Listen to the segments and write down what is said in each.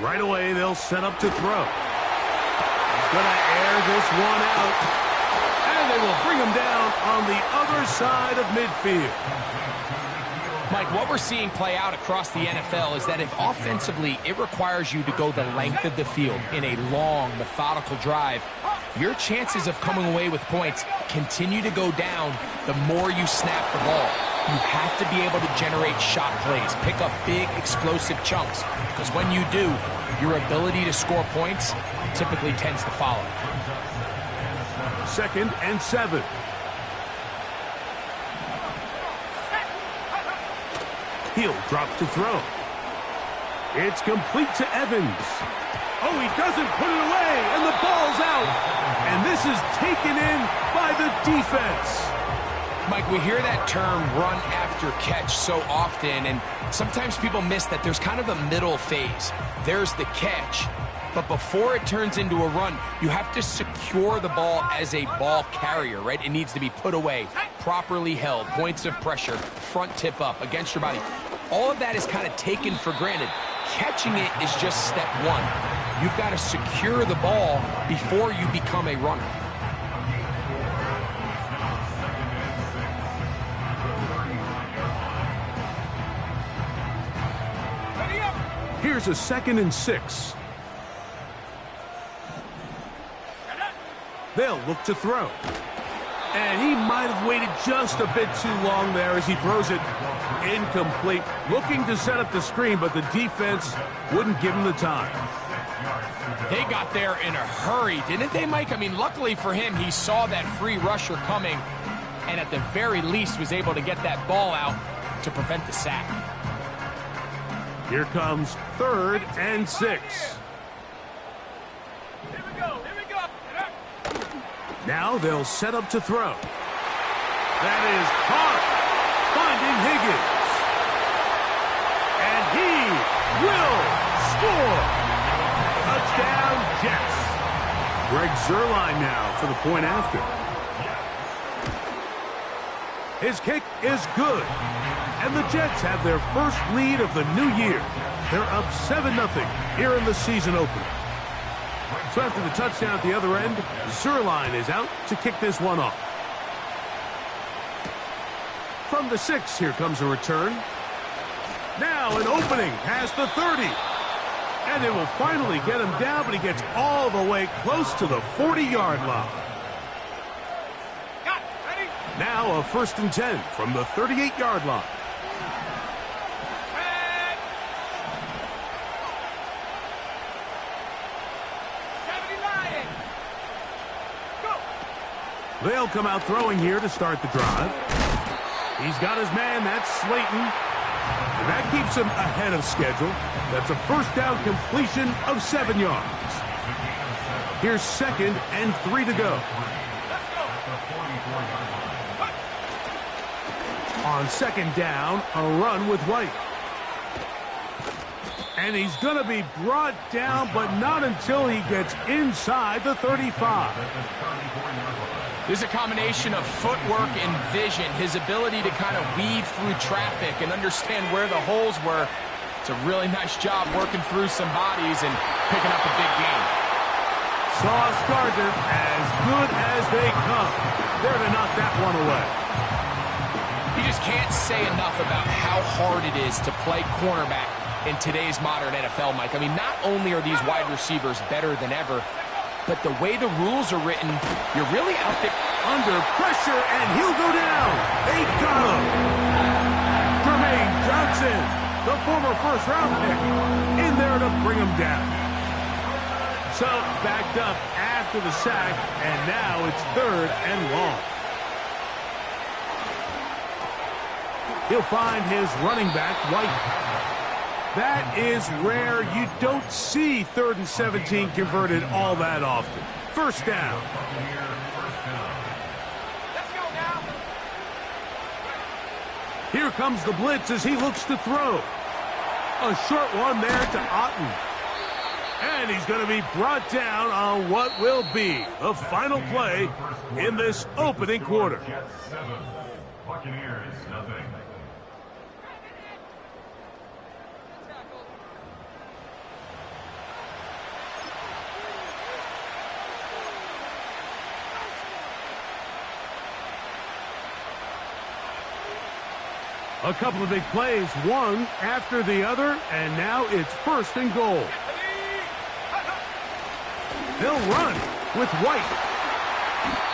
Right away, they'll set up to throw. He's going to air this one out. And they will bring him down on the other side of midfield. Mike, what we're seeing play out across the NFL is that if offensively it requires you to go the length of the field in a long, methodical drive, your chances of coming away with points continue to go down the more you snap the ball. You have to be able to generate shot plays, pick up big, explosive chunks, because when you do, your ability to score points typically tends to follow. 2nd and 7. He'll drop to throw. It's complete to Evans. Oh, he doesn't put it away, and the ball's out. And this is taken in by the defense. Mike, we hear that term run after catch so often, and sometimes people miss that there's kind of a middle phase. There's the catch, but before it turns into a run, you have to secure the ball as a ball carrier, right? It needs to be put away, properly held, points of pressure, front tip up against your body. All of that is kind of taken for granted. Catching it is just step one. You've got to secure the ball before you become a runner. Here's a 2nd and 6. They'll look to throw. And he might have waited just a bit too long there as he throws it incomplete. Looking to set up the screen, but the defense wouldn't give him the time. They got there in a hurry, didn't they, Mike? I mean, luckily for him, he saw that free rusher coming and at the very least was able to get that ball out to prevent the sack. Here comes 3rd and 6. Here we go. Now they'll set up to throw. That is caught, finding Higgins. And he will score. Touchdown, Jets. Greg Zuerlein now for the point after. His kick is good. And the Jets have their first lead of the new year. They're up 7-0 here in the season opener. So after the touchdown at the other end, Zuerlein is out to kick this one off. From the 6, here comes a return. Now an opening past the 30. And they will finally get him down, but he gets all the way close to the 40-yard line. Now a 1st and 10 from the 38-yard line. They'll come out throwing here to start the drive. He's got his man, that's Slayton. And that keeps him ahead of schedule. That's a 1st down completion of 7 yards. Here's 2nd and 3 to go. On 2nd down, a run with White. And he's going to be brought down, but not until he gets inside the 35. There's a combination of footwork and vision, his ability to kind of weave through traffic and understand where the holes were. It's a really nice job working through some bodies and picking up a big gain. Sauce Gardner, as good as they come. There to knock that one away. You just can't say enough about how hard it is to play cornerback in today's modern NFL, Mike. I mean, not only are these wide receivers better than ever, but the way the rules are written, you're really out there. Under pressure, and he'll go down. They got him. Jermaine Johnson, the former 1st-round pick, in there to bring him down. So, backed up after the sack, and now it's 3rd and long. He'll find his running back, White. That is rare. You don't see 3rd and 17 converted all that often. 1st down. Let's go now. Here comes the blitz as he looks to throw. A short one there to Otten. And he's going to be brought down on what will be the final play in this opening quarter. Buccaneers, nothing. A couple of big plays, one after the other, and now it's 1st and goal. They'll run with White,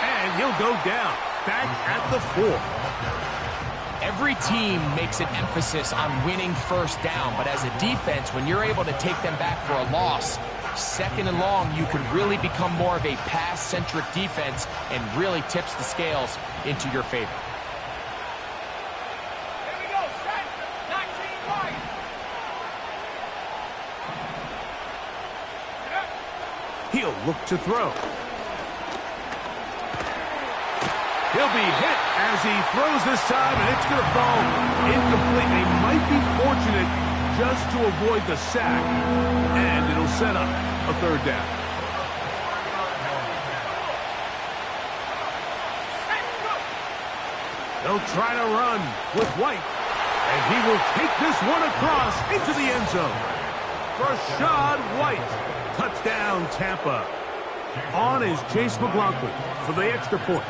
and he'll go down, back at the 4. Every team makes an emphasis on winning 1st down, but as a defense, when you're able to take them back for a loss, 2nd and long, you can really become more of a pass-centric defense and really tips the scales into your favor. Here we go, set. 19 wide. He'll look to throw. He'll be hit as he throws this time, and it's going to fall incomplete. They might be fortunate just to avoid the sack, and it'll set up a 3rd down. They'll try to run with White, and he will take this one across into the end zone. Rachaad White, touchdown Tampa. On is Chase McLaughlin for the extra point.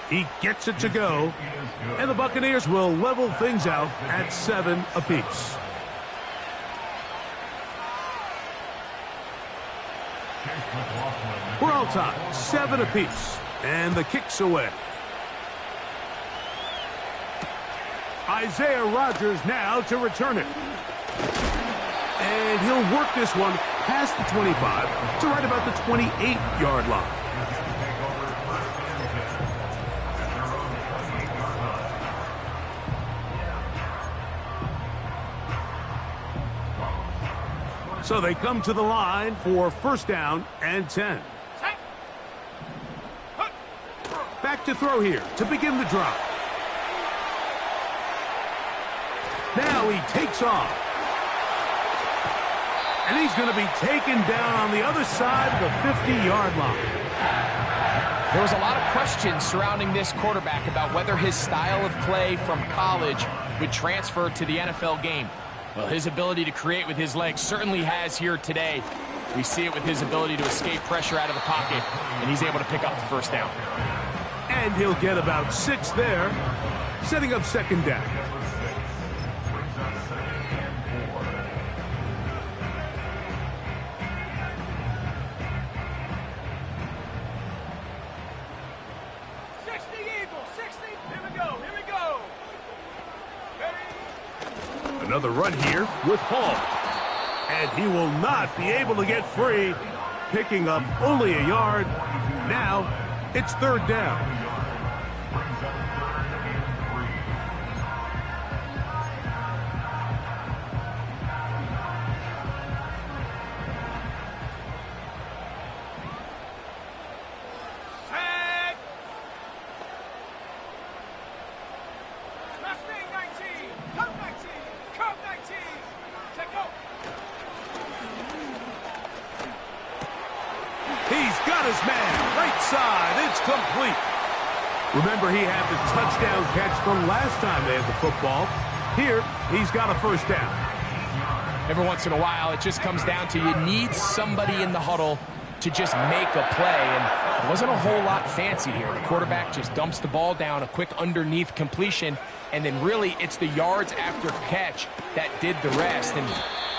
He gets it to go, and the Buccaneers will level things out at 7 apiece. We're all tied, 7 apiece, and the kick's away. Isaiah Rodgers now to return it. And he'll work this one past the 25 to right about the 28-yard line. So they come to the line for 1st down and 10. Back to throw here to begin the drive. Now he takes off. And he's going to be taken down on the other side of the 50-yard line. There was a lot of questions surrounding this quarterback about whether his style of play from college would transfer to the NFL game. Well, his ability to create with his legs certainly has here today. We see it with his ability to escape pressure out of the pocket, and he's able to pick up the 1st down. And he'll get about 6 there, setting up 2nd down. Another run here with Hall. And he will not be able to get free, picking up only a yard. Now it's 3rd down. Remember, he had the touchdown catch from last time they had the football. Here, he's got a 1st down. Every once in a while, it just comes down to you need somebody in the huddle to just make a play, and it wasn't a whole lot fancy here. The quarterback just dumps the ball down, a quick underneath completion, and then really it's the yards after catch that did the rest, and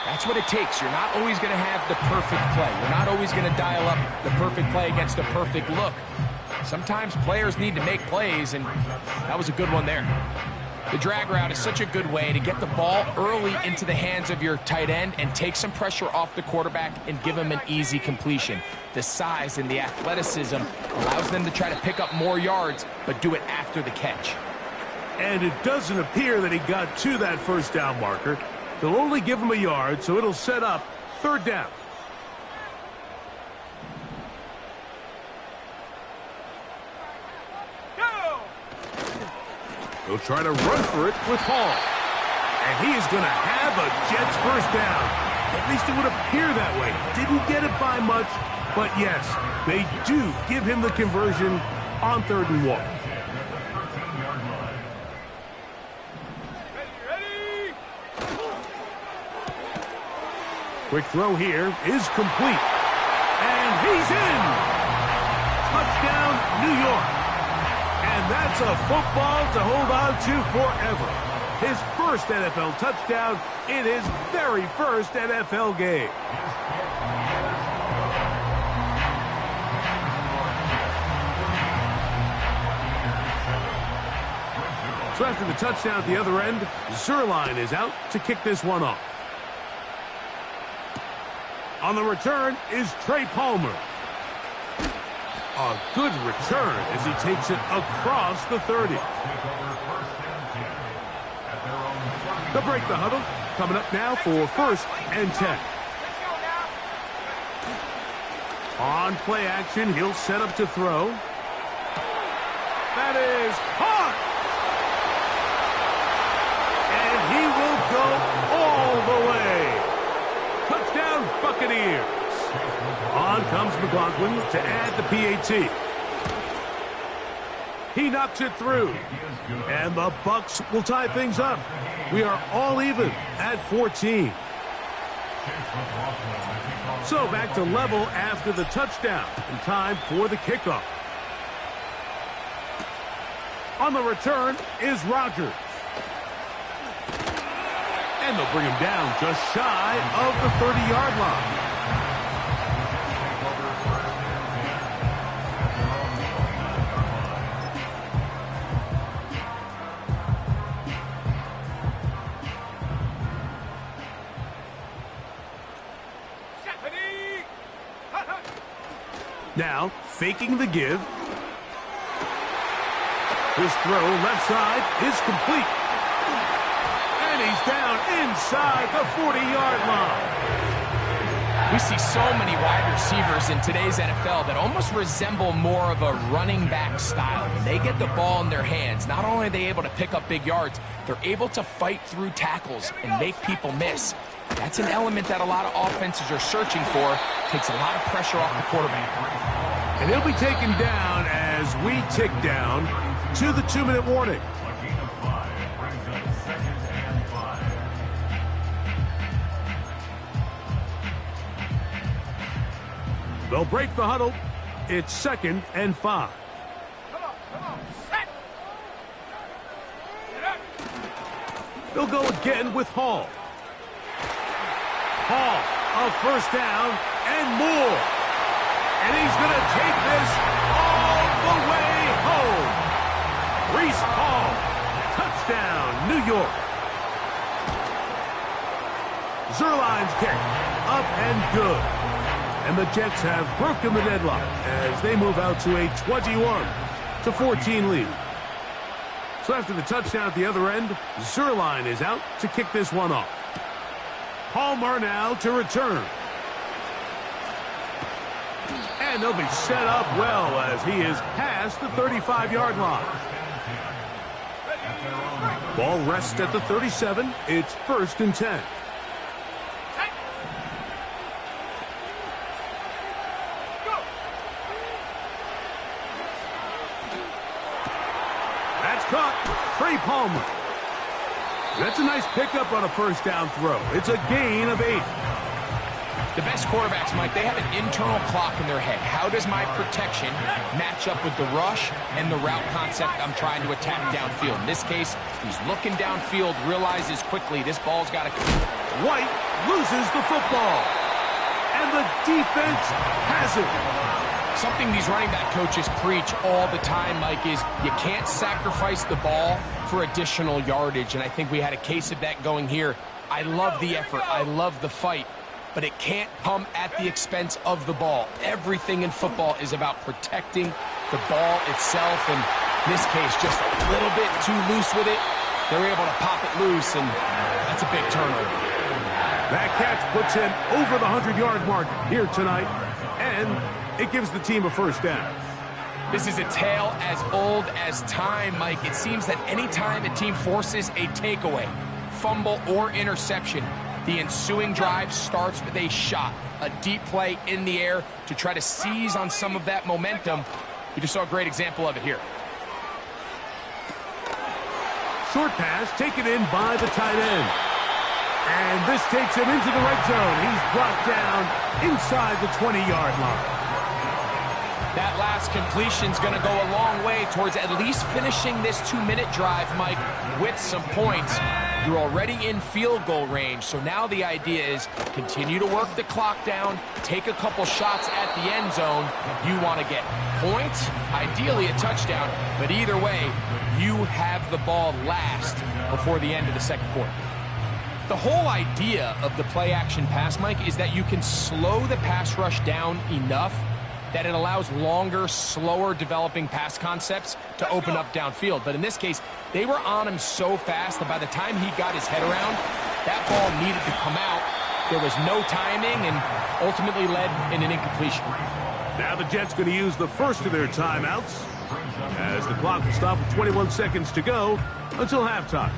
that's what it takes. You're not always going to have the perfect play. You're not always going to dial up the perfect play against the perfect look. Sometimes players need to make plays, and that was a good one there. The drag route is such a good way to get the ball early into the hands of your tight end and take some pressure off the quarterback and give him an easy completion. The size and the athleticism allows them to try to pick up more yards, but do it after the catch. And it doesn't appear that he got to that 1st down marker. They'll only give him a yard, so it'll set up 3rd down. He'll try to run for it with Hall. And he is going to have a Jets 1st down. At least it would appear that way. Didn't get it by much, but yes, they do give him the conversion on 3rd and 1. Quick throw here is complete. And he's in. Touchdown, New York. And That's a football to hold on to forever. His first NFL touchdown in his very first NFL game. So after the touchdown at the other end, Zuerlein is out to kick this one off. On the return is Trey Palmer. A good return as he takes it across the 30. They'll break the huddle. Coming up now for 1st and 10. On play action, he'll set up to throw. That is caught! And he will go all the way. Touchdown, Buccaneers. On comes McLaughlin to add the PAT. He knocks it through. And the Bucs will tie things up. We are all even at 14. So back to level after the touchdown. And time for the kickoff. On the return is Rodgers. And they'll bring him down just shy of the 30-yard line. Now, faking the give. His throw left side is complete. And he's down inside the 40-yard line. We see so many wide receivers in today's NFL that almost resemble more of a running back style. When they get the ball in their hands, not only are they able to pick up big yards, they're able to fight through tackles and make people miss. That's an element that a lot of offenses are searching for. Takes a lot of pressure off the quarterback. And he'll be taken down as we tick down to the 2-minute warning. They'll break the huddle. It's 2nd and 5. Come on, set. Get up. They'll go again with Hall. Hall, a first down and more. And he's going to take this all the way home. Breece Hall, touchdown, New York. Zuerlein's kick, up and good. And the Jets have broken the deadlock as they move out to a 21-14 lead. So after the touchdown at the other end, Zuerlein is out to kick this one off. Palmer now to return. And they'll be set up well as he is past the 35-yard line. Ball rests at the 37. It's 1st and 10. That's caught. Trey Palmer. That's a nice pickup on a first down throw. It's a gain of 8. The best quarterbacks, Mike, they have an internal clock in their head. How does my protection match up with the rush and the route concept I'm trying to attack downfield? In this case, he's looking downfield, realizes quickly this ball's got to... White loses the football. And the defense has it. Something these running back coaches preach all the time, Mike, is you can't sacrifice the ball for additional yardage. And I think we had a case of that going here. I love the effort. I love the fight. But it can't come at the expense of the ball. Everything in football is about protecting the ball itself. And in this case, just a little bit too loose with it. They're able to pop it loose, and that's a big turnover. That catch puts him over the 100-yard mark here tonight. And it gives the team a first down. This is a tale as old as time, Mike. It seems that any time a team forces a takeaway, fumble, or interception, the ensuing drive starts with a shot, a deep play in the air to try to seize on some of that momentum. You just saw a great example of it here. Short pass taken in by the tight end. And this takes him into the red zone. He's brought down inside the 20-yard line. That last completion's going to go a long way towards at least finishing this 2-minute drive, Mike, with some points. You're already in field goal range, so now the idea is continue to work the clock down, take a couple shots at the end zone. You want to get points, ideally a touchdown, but either way, you have the ball last before the end of the second quarter. The whole idea of the play-action pass, Mike, is that you can slow the pass rush down enough that it allows longer, slower developing pass concepts to open up downfield. But in this case, they were on him so fast that by the time he got his head around, that ball needed to come out. There was no timing and ultimately led in an incompletion. Now the Jets going to use the first of their timeouts as the clock will stop with 21 seconds to go until halftime.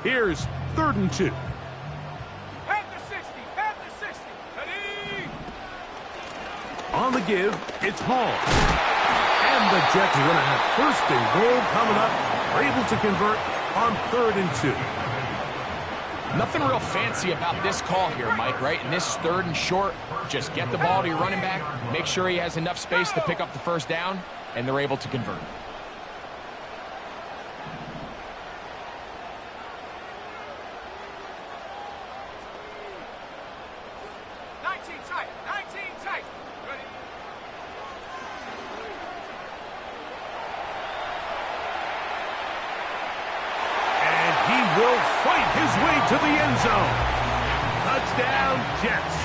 Here's 3rd and 2. At the 60, at the 60. Ready? On the give, it's Hall. And the Jets are going to have 1st and goal coming up. Are able to convert on 3rd and 2. Nothing real fancy about this call here, Mike, right? In this 3rd and short, just get the ball to your running back, make sure he has enough space to pick up the first down, and they're able to convert. Will fight his way to the end zone. Touchdown, Jets.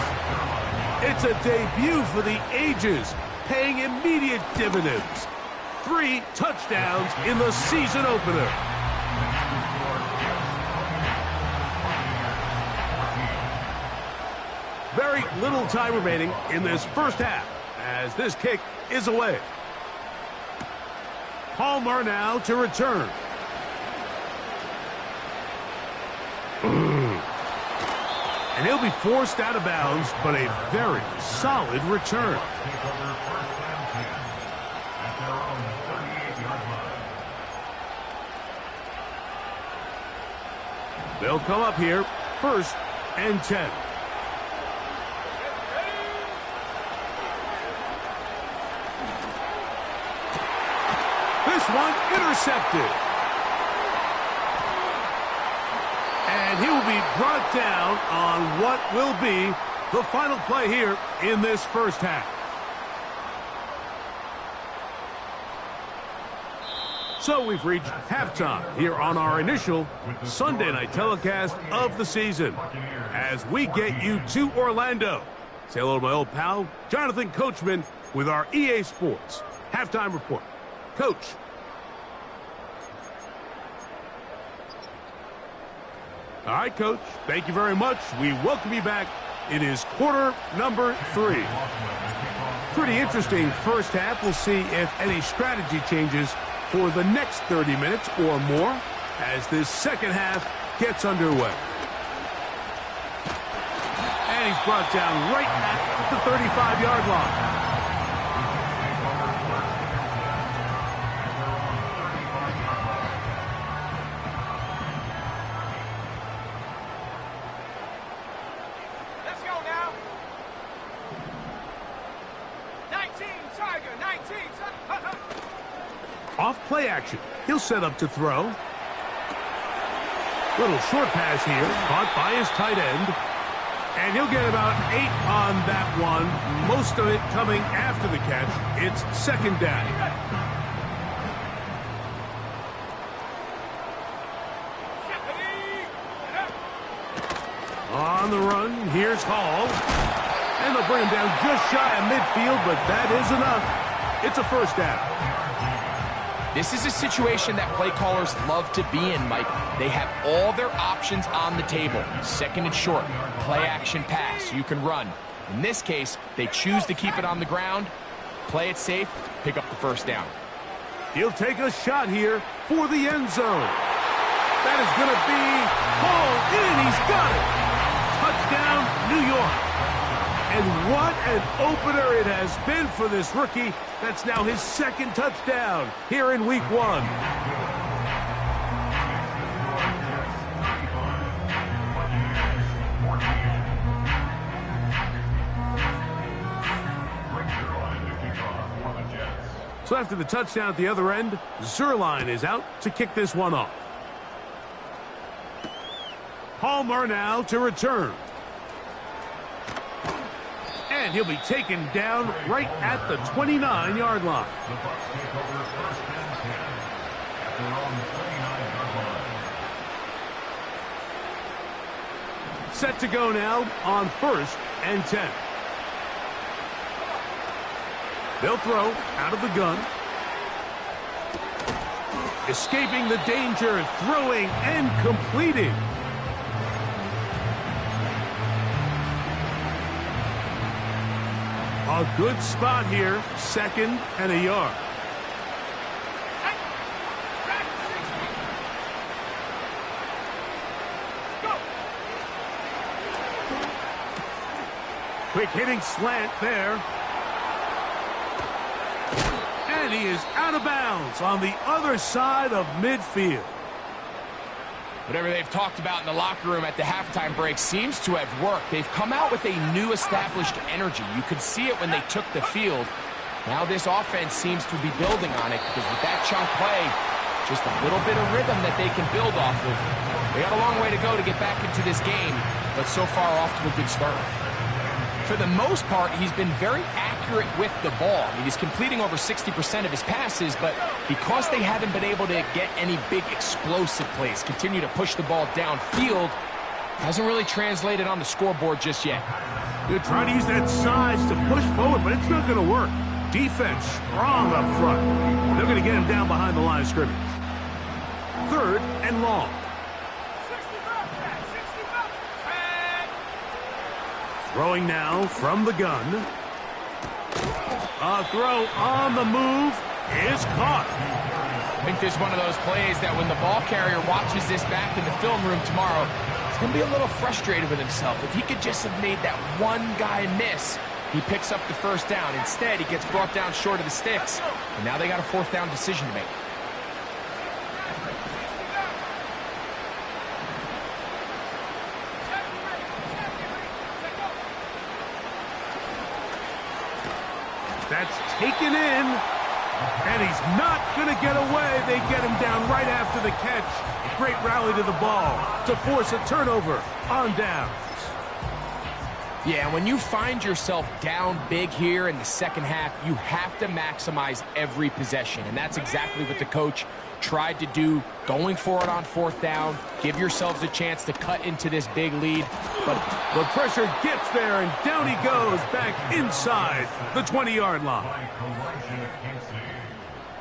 It's a debut for the ages, paying immediate dividends. 3 touchdowns in the season opener. Very little time remaining in this first half as this kick is away. Palmer now to return. And he'll be forced out of bounds, but a very solid return. They'll come up here, 1st and 10. This one intercepted. And he will be brought down on what will be the final play here in this first half. So we've reached halftime here on our initial Sunday night telecast of the season as we get you to Orlando. Say hello to my old pal, Jonathan Coachman, with our EA Sports halftime report. Coach. All right, Coach, thank you very much. We welcome you back. It is quarter number 3. Pretty interesting first half. We'll see if any strategy changes for the next 30 minutes or more as this second half gets underway. And he's brought down right at the 35-yard line. Off play action. He'll set up to throw. Little short pass here, caught by his tight end. And he'll get about 8 on that one. Most of it coming after the catch. It's 2nd down. On the run, here's Hall. And they'll bring him down just shy of midfield, but that is enough. It's a 1st down. This is a situation that play callers love to be in, Mike. They have all their options on the table. 2nd and short, play action pass, you can run. In this case, they choose to keep it on the ground, play it safe, pick up the 1st down. He'll take a shot here for the end zone. That is going to be hauled in. He's got it. Touchdown, New York. And what an opener it has been for this rookie. That's now his 2nd touchdown here in week 1. after the touchdown at the other end, Zuerlein is out to kick this one off. Palmer now to return. And he'll be taken down right at the 29-yard line. The Bucs take over first and 10 at their own 29-yard line. Set to go now on first and 10. They'll throw out of the gun. Escaping the danger, throwing and completing. A good spot here, second and a yard. Quick hitting slant there. And he is out of bounds on the other side of midfield. Whatever they've talked about in the locker room at the halftime break seems to have worked. They've come out with a new established energy. You could see it when they took the field. Now this offense seems to be building on it because with that chunk play, just a little bit of rhythm that they can build off of. They got a long way to go to get back into this game, but so far off to a good start. For the most part, he's been very accurate with the ball. I mean, he's completing over 60% of his passes, but because they haven't been able to get any big explosive plays, continue to push the ball downfield, hasn't really translated on the scoreboard just yet. They're trying to use that size to push forward, but it's not going to work. Defense strong up front. They're going to get him down behind the line of scrimmage. Third and long. Throwing now from the gun. A throw on the move is caught. I think this is one of those plays that when the ball carrier watches this back in the film room tomorrow, he's going to be a little frustrated with himself. If he could just have made that one guy miss, he picks up the first down. Instead, he gets brought down short of the sticks, and now they got a fourth down decision to make. That's taken in, and he's not going to get away. They get him down right after the catch. Great rally to the ball to force a turnover on downs. Yeah, when you find yourself down big here in the second half, you have to maximize every possession, and that's exactly what the coach tried to do, going for it on fourth down. Give yourselves a chance to cut into this big lead. But the pressure gets there, and down he goes back inside the 20-yard line. By collision at Casey.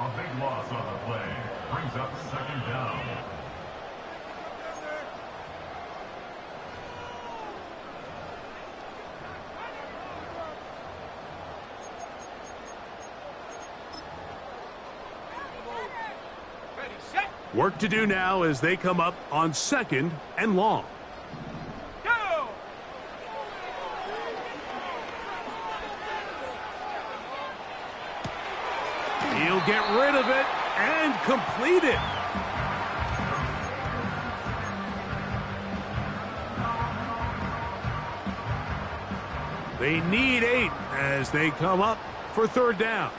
A big loss on the play brings up second down. Work to do now as they come up on second and long. Go! He'll get rid of it and complete it. They need 8 as they come up for third down.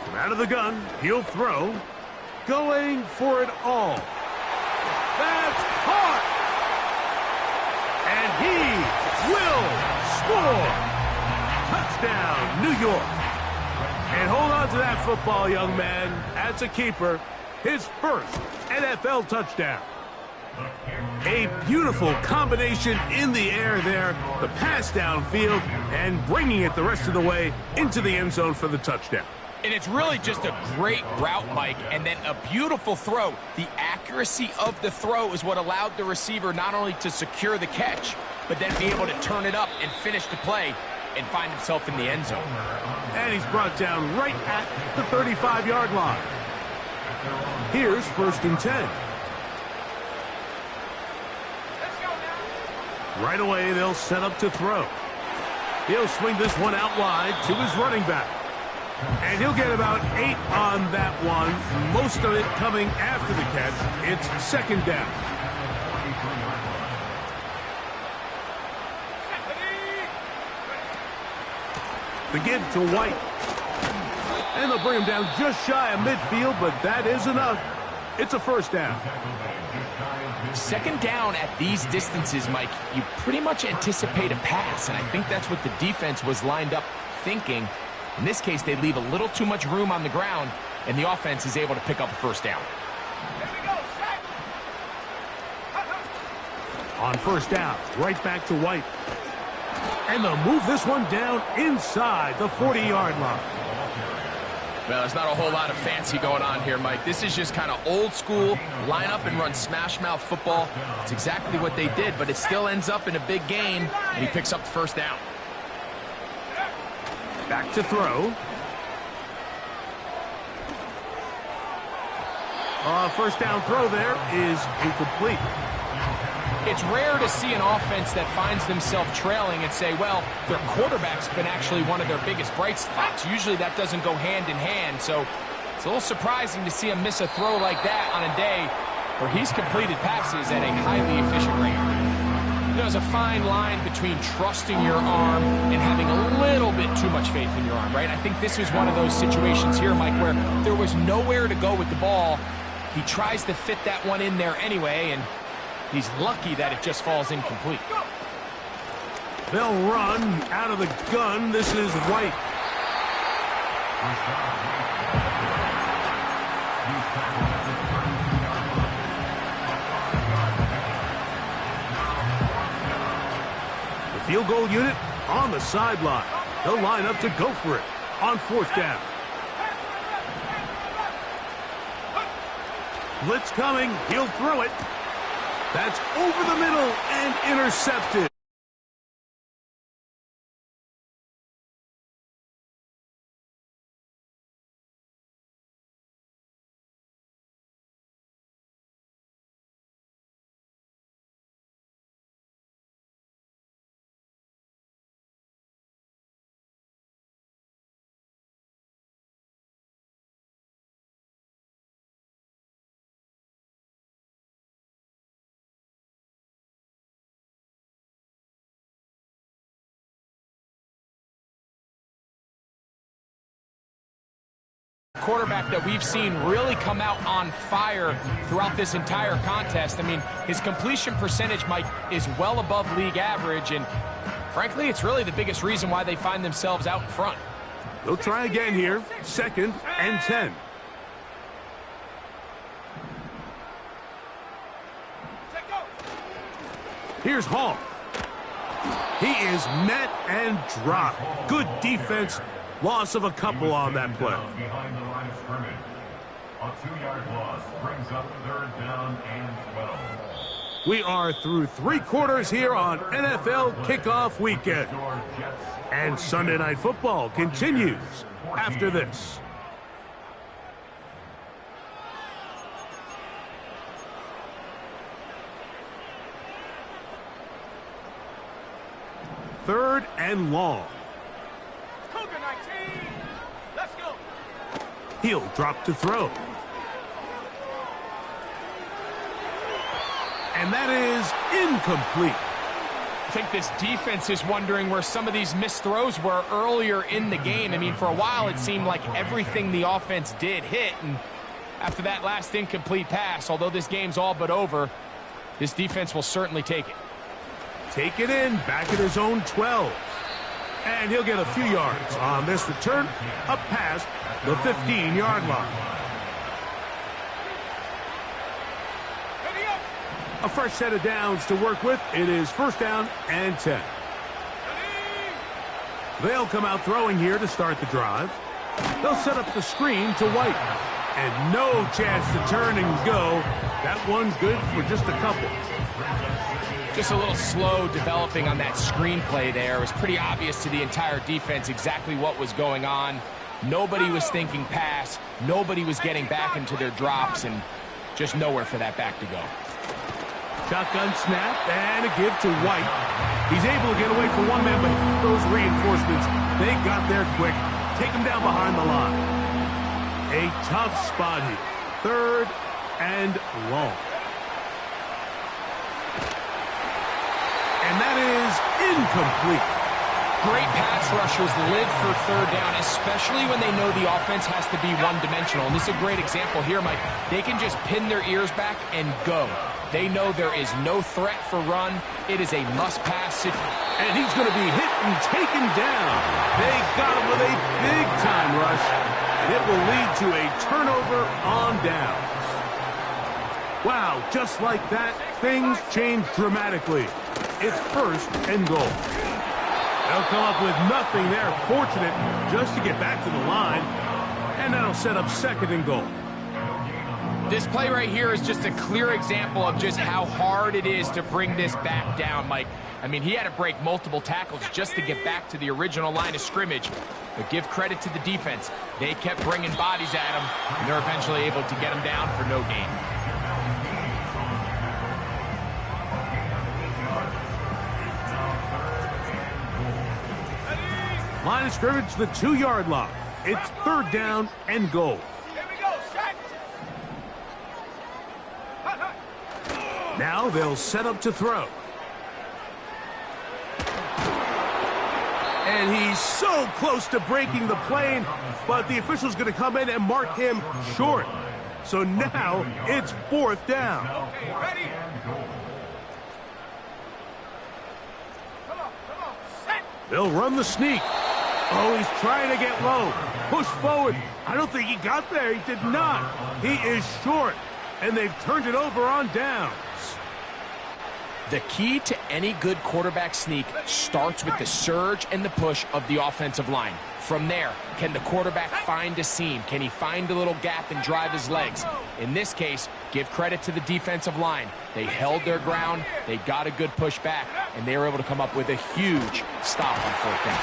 From out of the gun, he'll throw. Going for it all. That's caught! And he will score! Touchdown, New York. And hold on to that football, young man. That's a keeper. His first NFL touchdown. A beautiful combination in the air there. The pass downfield and bringing it the rest of the way into the end zone for the touchdown. And it's really just a great route, Mike, and then a beautiful throw. The accuracy of the throw is what allowed the receiver not only to secure the catch, but then be able to turn it up and finish the play and find himself in the end zone. And he's brought down right at the 35-yard line. Here's first and 10. Right away, they'll set up to throw. He'll swing this one out wide to his running back. And he'll get about 8 on that one, most of it coming after the catch. It's second down. The give to White. And they'll bring him down just shy of midfield, but that is enough. It's a first down. Second down at these distances, Mike, you pretty much anticipate a pass, and I think that's what the defense was lined up thinking. In this case, they leave a little too much room on the ground, and the offense is able to pick up a first down. On first down, right back to White. And they'll move this one down inside the 40-yard line. Well, there's not a whole lot of fancy going on here, Mike. This is just kind of old school, line up and run smash mouth football. It's exactly what they did, but it still ends up in a big game, and he picks up the first down. Back to throw. First down throw there is incomplete. It's rare to see an offense that finds themselves trailing and say, well, their quarterback's been actually one of their biggest bright spots. Usually that doesn't go hand in hand, so it's a little surprising to see him miss a throw like that on a day where he's completed passes at a highly efficient rate. There's a fine line between trusting your arm and having a little bit too much faith in your arm, right? I think this is one of those situations here, Mike, where there was nowhere to go with the ball. He tries to fit that one in there anyway, and he's lucky that it just falls incomplete. They'll run out of the gun. This is White. The field goal unit on the sideline. They'll line up to go for it on fourth down. Blitz coming. He'll throw it. That's over the middle and intercepted. Quarterback that we've seen really come out on fire throughout this entire contest. I mean, his completion percentage, Mike, is well above league average, and frankly, it's really the biggest reason why they find themselves out in front. They'll try again here. 2nd and 10. Here's Hall. He is met and dropped. Good defense. Loss of a couple on that play. Behind the line of scrimmage. A 2-yard loss brings up 3rd down and 12. We are through 3 quarters here on NFL Kickoff Weekend. And Sunday Night Football continues after this. Third and long. He'll drop to throw. And that is incomplete. I think this defense is wondering where some of these missed throws were earlier in the game. I mean, for a while it seemed like everything the offense did hit, and after that last incomplete pass, although this game's all but over, this defense will certainly take it. Take it in, back at his own 12. And he'll get a few yards on this return, up past the 15-yard line. A fresh set of downs to work with. It is 1st down and 10. They'll come out throwing here to start the drive. They'll set up the screen to White. And no chance to turn and go. That one good for just a couple. Just a little slow developing on that screenplay there. It was pretty obvious to the entire defense exactly what was going on. Nobody was thinking pass. Nobody was getting back into their drops, and just nowhere for that back to go. Shotgun snap and a give to White. He's able to get away from one man, but those reinforcements, they got there quick. Take him down behind the line. A tough spot here. 3rd and long. And that is incomplete. Great pass rushers live for third down, especially when they know the offense has to be one-dimensional. And this is a great example here, Mike. They can just pin their ears back and go. They know there is no threat for run. It is a must-pass situation. And he's going to be hit and taken down. They got him with a big-time rush, and it will lead to a turnover on downs. Wow, just like that, things change dramatically. It's first and goal. They'll come up with nothing there. Fortunate just to get back to the line. And that'll set up second and goal. This play right here is just a clear example of just how hard it is to bring this back down, Mike. I mean, he had to break multiple tackles just to get back to the original line of scrimmage. But give credit to the defense. They kept bringing bodies at him, and they're eventually able to get him down for no gain. Line of scrimmage, the 2-yard line. It's third down and goal. Here we go, set. Now they'll set up to throw. And he's so close to breaking the plane, but the official's going to come in and mark him short. So now it's fourth down. Okay, ready? Come on, set. They'll run the sneak. Oh, he's trying to get low. Push forward. I don't think he got there. He did not. He is short, and they've turned it over on downs. The key to any good quarterback sneak starts with the surge and the push of the offensive line. From there, can the quarterback find a seam? Can he find a little gap and drive his legs? In this case, give credit to the defensive line. They held their ground, they got a good push back, and they were able to come up with a huge stop on fourth down.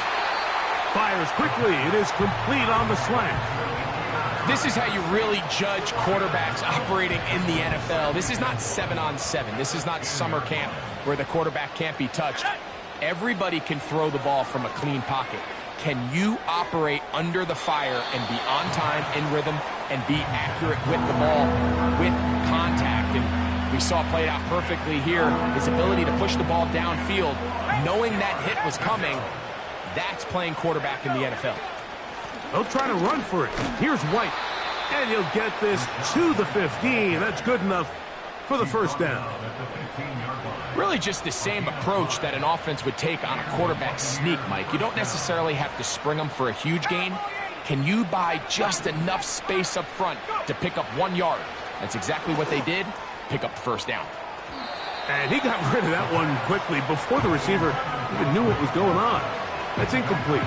Fires quickly. It is complete on the slant. This is how you really judge quarterbacks operating in the NFL. This is not 7-on-7. This is not summer camp where the quarterback can't be touched. Everybody can throw the ball from a clean pocket. Can you operate under the fire and be on time, in rhythm, and be accurate with the ball, with contact? And we saw it played out perfectly here. His ability to push the ball downfield, knowing that hit was coming, that's playing quarterback in the NFL. They'll try to run for it. Here's White. And he'll get this to the 15. That's good enough for the first down. Really just the same approach that an offense would take on a quarterback sneak, Mike. You don't necessarily have to spring them for a huge gain. Can you buy just enough space up front to pick up 1 yard? That's exactly what they did. Pick up the first down. And he got rid of that one quickly before the receiver even knew what was going on. That's incomplete.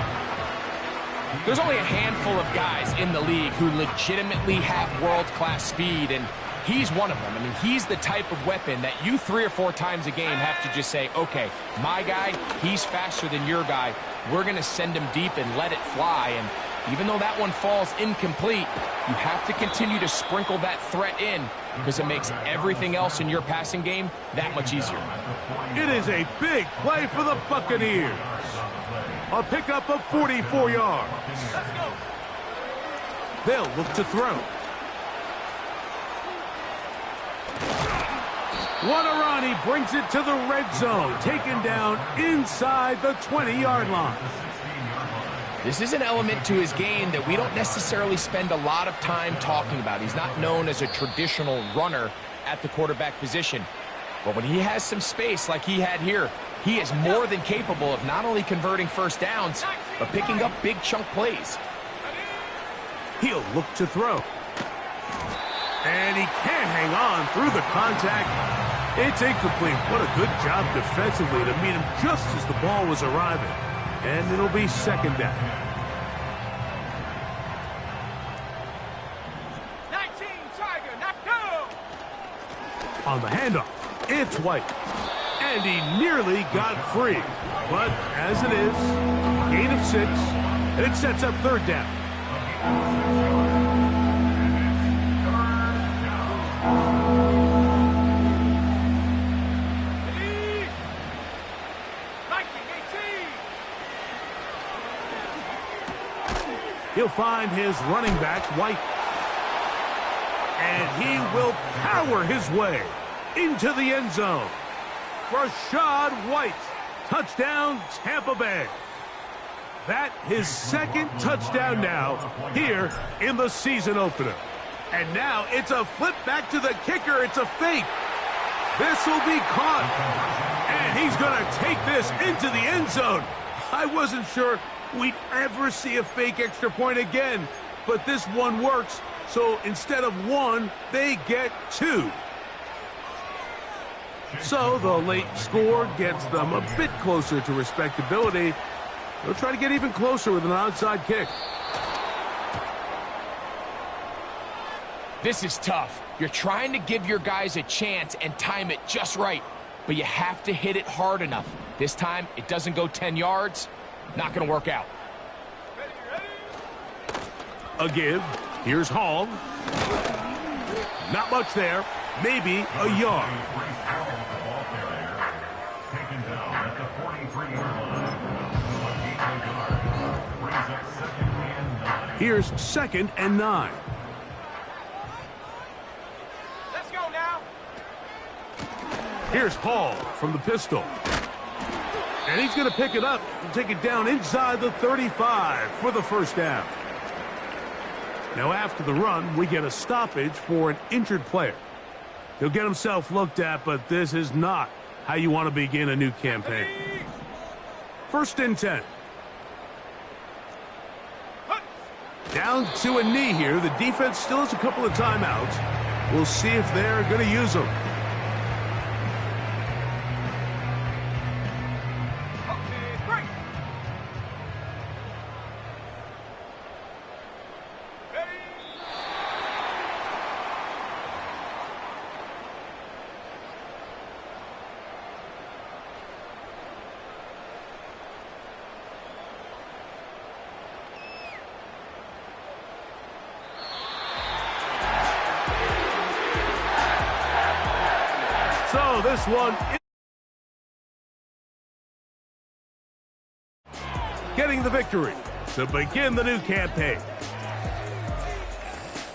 There's only a handful of guys in the league who legitimately have world-class speed, and he's one of them. I mean, he's the type of weapon that you 3 or 4 times a game have to just say, okay, my guy, he's faster than your guy. We're going to send him deep and let it fly. And even though that one falls incomplete, you have to continue to sprinkle that threat in because it makes everything else in your passing game that much easier. It is a big play for the Buccaneers. A pickup of 44 yards. They'll look to throw. Wanarani brings it to the red zone, taken down inside the 20-yard line. This is an element to his game that we don't necessarily spend a lot of time talking about. He's not known as a traditional runner at the quarterback position. But when he has some space like he had here, he is more than capable of not only converting first downs, but picking up big chunk plays. He'll look to throw. And he can't hang on through the contact. It's incomplete. What a good job defensively to meet him just as the ball was arriving. And it'll be second down. 19, Tiger, now go! On the handoff, it's White. And he nearly got free. But as it is, gain of 6, and it sets up third down. Ready? 19, 18. He'll find his running back, White. And he will power his way into the end zone. Rashad White. Touchdown, Tampa Bay. That his second touchdown now here in the season opener. And now it's a flip back to the kicker. It's a fake. This will be caught. And he's going to take this into the end zone. I wasn't sure we'd ever see a fake extra point again, but this one works. So instead of 1, they get 2. So the late score gets them a bit closer to respectability. They'll try to get even closer with an onside kick. This is tough. You're trying to give your guys a chance and time it just right, but you have to hit it hard enough. This time, it doesn't go 10 yards. Not going to work out. A give. Here's Hall. Not much there. Maybe a yard. Taken down at the 43-yard line. Brings up 2nd and 9. Here's 2nd and 9. Let's go now. Here's Hall from the pistol. And he's going to pick it up and take it down inside the 35 for the first down. Now after the run, we get a stoppage for an injured player. He'll get himself looked at, but this is not how you want to begin a new campaign. 1st and 10. Down to a knee here. The defense still has a couple of timeouts. We'll see if they're going to use them. Okay, break. Ready. So this one getting the victory to begin the new campaign.